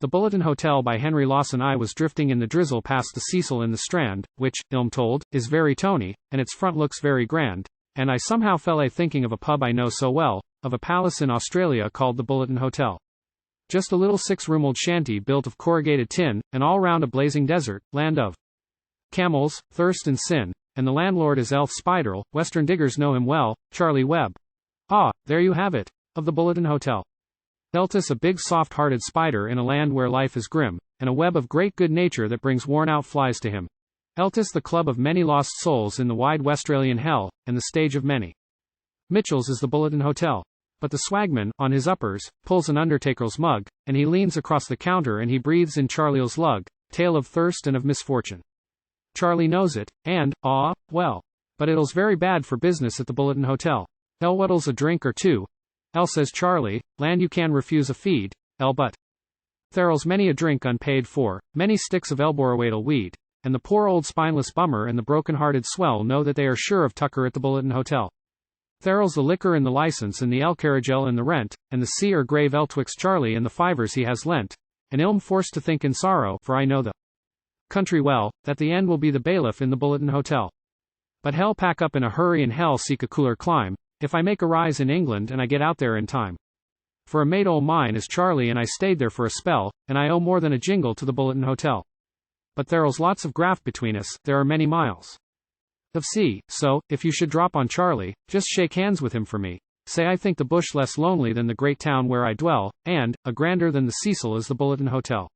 The Bulletin Hotel by Henry Lawson. I was drifting in the drizzle past the Cecil in the Strand, which, I'm told, is very tony, and its front looks very grand, and I somehow fell a thinking of a pub I know so well, of a palace in Australia called the Bulletin Hotel. Just a little six-roomed shanty built of corrugated tin, and all round a blazing desert, land of camels, thirst and sin, and the landlord is Ĺthe Spiderĺ. Western diggers know him well, Charlie Webb. Ah, there you have it, of the Bulletin Hotel. ԼTis, a big soft-hearted spider in a land where life is grim, and a web of great good nature that brings worn-out flies to him. ЛTis, the club of many lost souls in the wide Westralian hell, and the stage of many Mitchells is the Bulletin Hotel. But the swagman, on his uppers, pulls an undertaker's mug, and he leans across the counter and he breathes in Charlie's lug, tale of thirst and of misfortune. Charlie knows it, and, well. But it'll's very bad for business at the Bulletin Hotel. What'll's a drink or two? Says Charlie, land you can refuse a feed, but there'll's many a drink unpaid for, many sticks of elboroidal weed, and the poor old spineless bummer and the broken-hearted swell know that they are sure of tucker at the Bulletin Hotel. There'll's the liquor and the license and the carriagel and the rent, and the sea or grave twixt Charlie and the fivers he has lent, and I'm forced to think in sorrow, for I know the country well, that the end will be the bailiff in the Bulletin Hotel. But hell pack up in a hurry and hell seek a cooler clime, if I make a rise in England and I get out there in time. For a mate o' mine is Charlie and I stayed there for a spell, and I owe more than a jingle to the Bulletin Hotel. But there'll's lots of graft between us, there are many miles of sea, so, if you should drop on Charlie, just shake hands with him for me. Say I think the bush less lonely than the great town where I dwell, and, a grander than the Cecil is the Bulletin Hotel.